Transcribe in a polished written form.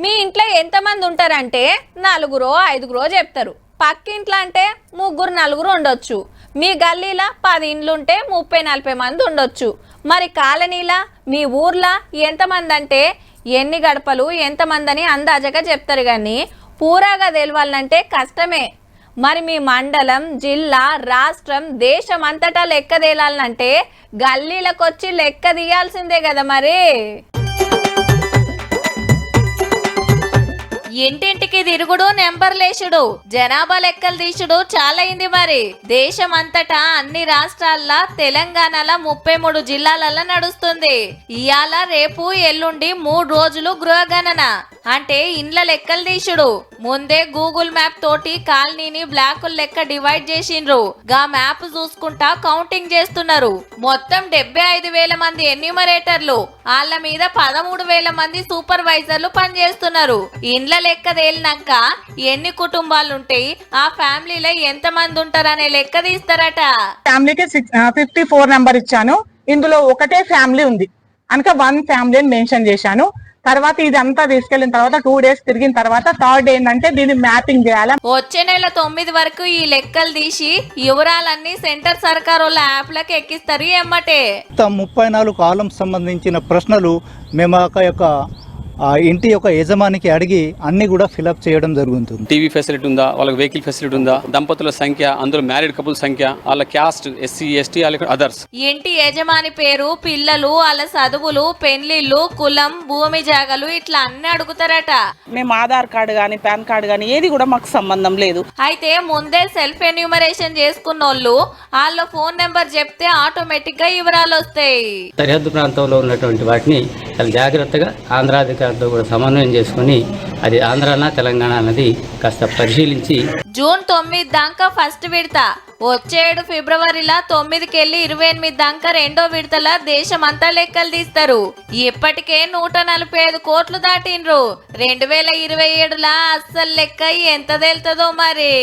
మీ ఇంట్లో ఎంతమంది ఉంటారంటే 4-5 చెప్తారు. పక్కింట్లో అంటే 3-4 ఉండొచ్చు. మీ గల్లీలా 10 ఇండ్లుంటే 30-40 మంది ఉండొచ్చు. మరి కాలనీలా మీ ఊర్లా ఎంతమంది అంటే ఎన్ని గడపలు ఎంతమంది అని అందాజగా చెప్తారు. కానీ పూరాగా తెలవాలంటే కష్టమే. మరి మీ మండలం, జిల్లా, రాష్ట్రం, దేశం అంతటా లెక్క తేలాలంటే గల్లీలకొచ్చి లెక్క తీయాల్సిందే కదా. మరి ఇంటింటికి తిరుగుడు, నెంబర్లేసుడు, జనాభా లెక్కలు తీసుడు చాలా అయింది. మరి దేశం అంతటా అన్ని రాష్ట్రాల్లో తెలంగాణలో 33 జిల్లాలలో నడుస్తుంది. ఇయాల, రేపు, ఎల్లుండి 3 రోజులు గృహగణన అంటే ఇండ్ల లెక్కలు తీసుడు. ముందే గూగుల్ మ్యాప్ తోటి కాలనీని బ్లాకుల లెక్క డివైడ్ చేసిండ్రు. గా మ్యాప్ చూసుకుంటా కౌంటింగ్ చేస్తున్నారు. మొత్తం 75,000 మంది ఎన్యూమరేటర్లు, వాళ్ళ మీద 13,000 మంది సూపర్వైజర్లు పనిచేస్తున్నారు. ఇండ్ల లెక్క తేలినాక ఎన్ని కుటుంబాలు ఉంటాయి, ఆ ఫ్యామిలీలో ఎంత మంది ఉంటారనే లెక్క తీస్తారట. ఫ్యామిలీకి 54 నెంబర్ ఇచ్చాను. ఇందులో ఒకటే ఫ్యామిలీ ఉంది కనుక 1 ఫ్యామిలీని మెన్షన్ చేశాను. తర్వాత ఇదంతా తీసుకెళ్లిన తర్వాత 2 డేస్ తిరిగిన తర్వాత థర్డ్ ఏంటంటే దీన్ని మ్యాపింగ్ చేయాలి. వచ్చే నెల 9 వరకు ఈ లెక్కలు తీసి వివరాలన్నీ సెంటర్ సర్కార్ వాళ్ళ యాప్లకు ఎక్కిస్తారు. ఎమ్మటే 34 కాలమ్స్ సంబంధించిన ప్రశ్నలు మేము ఇంటి యొక్క యజమానికి అడిగి అన్ని కూడా ఫిలప్ చేయడం జరుగుతుంది. టీవీ ఫెసిలిటీ ఉందా, వాళ్ళకి వెహికల్ ఫెసిలిటీ ఉందా, దంపతుల సంఖ్య, అందులో మ్యారీడ్ కపుల్ సంఖ్య, వాళ్ళ క్యాస్ట్, ఎస్సీ, ఎస్టీ, వాళ్ళ అదర్స్, ఇంటి యజమాని పేరు, పిల్లలు, వాళ్ళ చదువులు, పెళ్లిళ్ళు, కులం, భూమి జాగలు ఇట్లా అన్ని అడుగుతారట. మేము ఆధార్ కార్డు గానీ పాన్ కార్డు గానీ ఏది కూడా మాకు సంబంధం లేదు. అయితే ముందే సెల్ఫ్ ఎన్యూమరేషన్ చేసుకున్నోళ్ళు వాళ్ళ ఫోన్ నెంబర్ చెప్తే ఆటోమేటిక్ గా వివరాలు వస్తాయి. సరిహద్దు ప్రాంతంలో ఉన్నటువంటి వాటిని చాలా జాగ్రత్తగా ఆంధ్ర అధికారులతో కూడా సమన్వయం చేసుకుని అది ఆంధ్రానా తెలంగాణ అన్నది కాస్త పరిశీలించి జూన్ 9 దాకా ఫస్ట్ విడత, వచ్చేడు ఫిబ్రవరిలో 9కి వెళ్ళి 28 దాకా రెండో విడతల దేశమంతా లెక్కలు తీస్తారు. ఇప్పటికే 145 కోట్లు దాటిండ్రు. 2027లా అస్సలు లెక్క ఎంత తేలుతుందో మరి.